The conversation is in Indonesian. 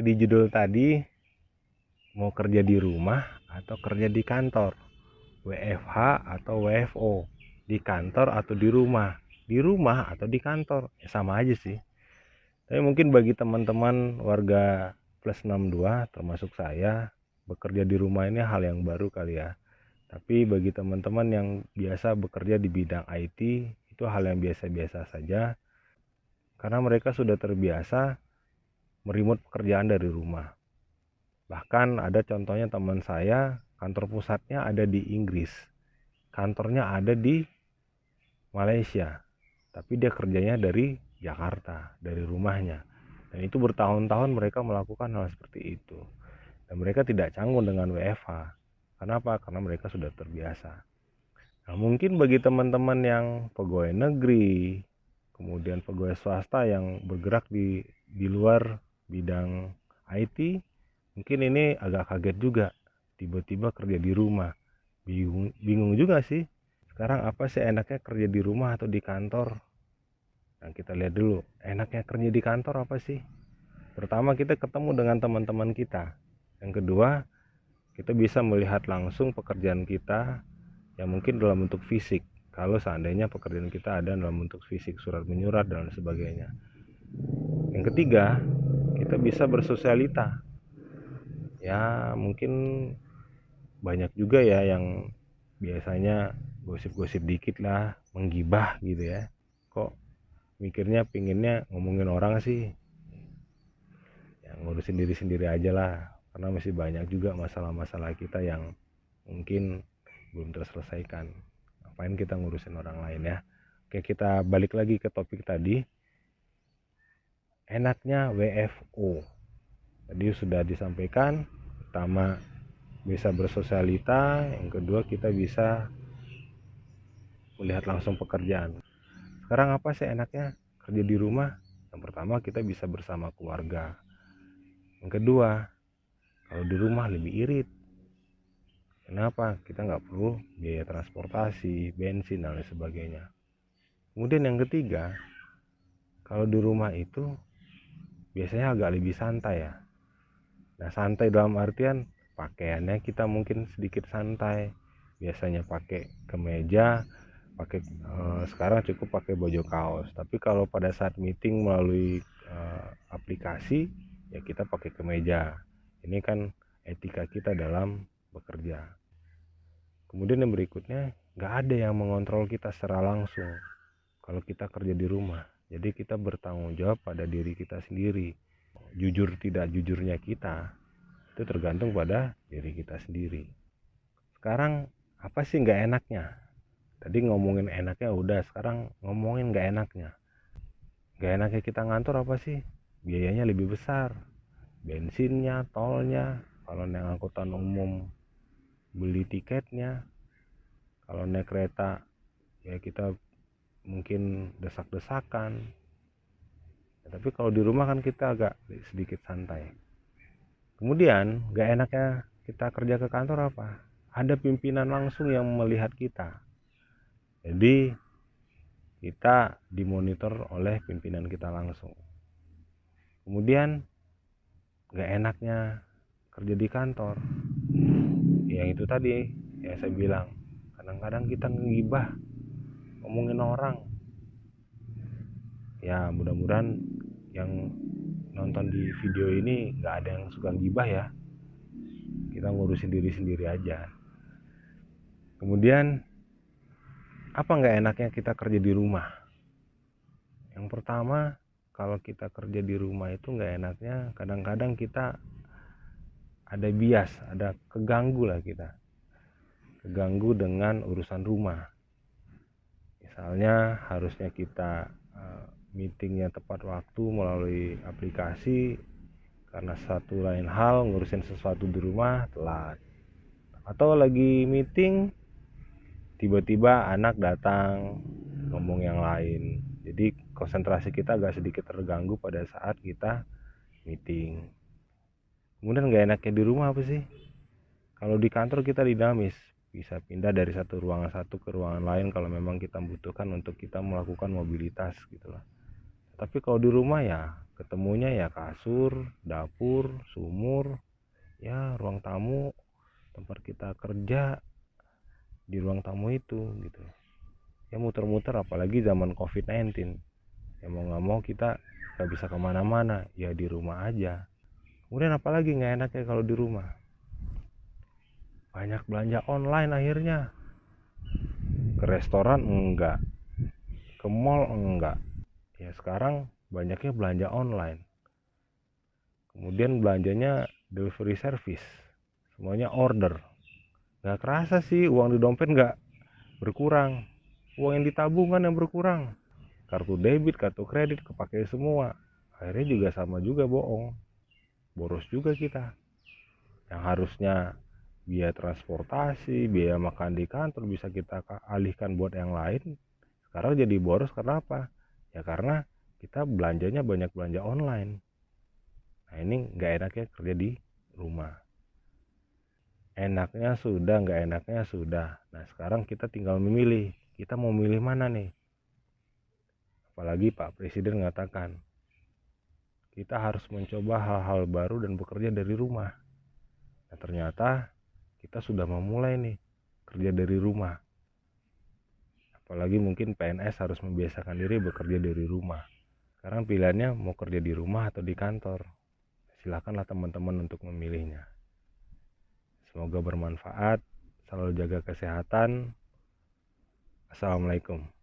seperti di judul tadi, mau kerja di rumah atau kerja di kantor, WFH atau WFO, di kantor atau di rumah atau di kantor, ya sama aja sih. Tapi mungkin bagi teman-teman warga plus 62 termasuk saya, bekerja di rumah ini hal yang baru kali ya. Tapi bagi teman-teman yang biasa bekerja di bidang IT, itu hal yang biasa-biasa saja, karena mereka sudah terbiasa meremote pekerjaan dari rumah. Bahkan ada contohnya teman saya, kantor pusatnya ada di Inggris, kantornya ada di Malaysia, tapi dia kerjanya dari Jakarta, dari rumahnya. Dan itu bertahun-tahun mereka melakukan hal seperti itu. Dan mereka tidak canggung dengan WFH. Kenapa? Karena mereka sudah terbiasa. Nah, mungkin bagi teman-teman yang pegawai negeri, kemudian pegawai swasta yang bergerak di luar bidang IT, mungkin ini agak kaget juga, tiba-tiba kerja di rumah. Bingung juga sih. Sekarang apa sih enaknya kerja di rumah atau di kantor? Nah, kita lihat dulu, enaknya kerja di kantor apa sih? Pertama, kita ketemu dengan teman-teman kita. Yang kedua, kita bisa melihat langsung pekerjaan kita yang mungkin dalam bentuk fisik. Kalau seandainya pekerjaan kita ada dalam bentuk fisik, surat menyurat dan sebagainya. Yang ketiga, kita bisa bersosialita. Ya, mungkin banyak juga ya yang biasanya gosip-gosip dikit lah, menggibah gitu ya. Kok mikirnya pinginnya ngomongin orang sih? Ya, ngurusin diri sendiri aja lah. Karena masih banyak juga masalah-masalah kita yang mungkin belum terselesaikan. Ngapain kita ngurusin orang lain ya? Oke, kita balik lagi ke topik tadi. Enaknya WFO. Tadi sudah disampaikan, pertama bisa bersosialita, yang kedua kita bisa melihat langsung pekerjaan. Sekarang apa sih enaknya kerja di rumah? Yang pertama kita bisa bersama keluarga. Yang kedua, kalau di rumah lebih irit. Kenapa? Kita nggak perlu biaya transportasi, bensin dan lain sebagainya. Kemudian yang ketiga, kalau di rumah itu biasanya agak lebih santai ya. Nah, santai dalam artian pakaiannya kita mungkin sedikit santai. Biasanya pakai kemeja, sekarang cukup pakai baju kaos. Tapi kalau pada saat meeting melalui aplikasi, ya kita pakai kemeja. Ini kan etika kita dalam bekerja. Kemudian yang berikutnya, nggak ada yang mengontrol kita secara langsung kalau kita kerja di rumah. Jadi kita bertanggung jawab pada diri kita sendiri. Jujur tidak jujurnya kita itu tergantung pada diri kita sendiri. Sekarang apa sih nggak enaknya? Tadi ngomongin enaknya udah, sekarang ngomongin nggak enaknya. Nggak enaknya kita ngantor apa sih? Biayanya lebih besar, bensinnya, tolnya. Kalau naik angkutan umum beli tiketnya, kalau naik kereta ya kita mungkin desak-desakan. Ya, tapi kalau di rumah kan kita agak sedikit santai. Kemudian gak enaknya kita kerja ke kantor apa? Ada pimpinan langsung yang melihat kita. Jadi kita dimonitor oleh pimpinan kita langsung. Kemudian gak enaknya kerja di kantor, yang itu tadi yang saya bilang, kadang-kadang kita ngegibah, ngomongin orang. Ya mudah-mudahan yang nonton di video ini gak ada yang suka gibah ya. Kita ngurusin diri sendiri aja. Kemudian apa nggak enaknya kita kerja di rumah? Yang pertama, kalau kita kerja di rumah itu nggak enaknya kadang-kadang kita ada bias, ada keganggu lah kita. Keganggu dengan urusan rumah. Misalnya harusnya kita meetingnya tepat waktu melalui aplikasi, karena satu lain hal ngurusin sesuatu di rumah telat. Atau lagi meeting tiba-tiba anak datang ngomong yang lain, jadi konsentrasi kita agak sedikit terganggu pada saat kita meeting. Kemudian gak enaknya di rumah apa sih? Kalau di kantor kita dinamis, bisa pindah dari satu ruangan satu ke ruangan lain kalau memang kita membutuhkan untuk kita melakukan mobilitas gitu lah. Tapi kalau di rumah ya ketemunya ya kasur, dapur, sumur, ya ruang tamu, tempat kita kerja di ruang tamu itu gitu. Ya muter-muter, apalagi zaman COVID-19. Ya mau nggak mau kita nggak bisa kemana-mana, ya di rumah aja. Kemudian apalagi nggak enaknya kalau di rumah? Banyak belanja online akhirnya. Ke restoran enggak, ke mall enggak. Ya sekarang banyaknya belanja online. Kemudian belanjanya delivery service. Semuanya order. Nggak kerasa sih uang di dompet nggak berkurang. Uang yang di tabungan yang berkurang. Kartu debit, kartu kredit kepake semua. Akhirnya juga sama juga bohong. Boros juga kita. Yang harusnya biaya transportasi, biaya makan di kantor bisa kita alihkan buat yang lain. Sekarang jadi boros karena apa? Ya karena kita belanjanya banyak belanja online. Nah ini nggak enaknya kerja di rumah. Enaknya sudah, nggak enaknya sudah. Nah sekarang kita tinggal memilih. Kita mau milih mana nih? Apalagi Pak Presiden mengatakan kita harus mencoba hal-hal baru dan bekerja dari rumah. Nah ternyata kita sudah memulai nih kerja dari rumah. Apalagi mungkin PNS harus membiasakan diri bekerja dari rumah. Sekarang pilihannya mau kerja di rumah atau di kantor. Silakanlah teman-teman untuk memilihnya. Semoga bermanfaat. Selalu jaga kesehatan. Assalamualaikum.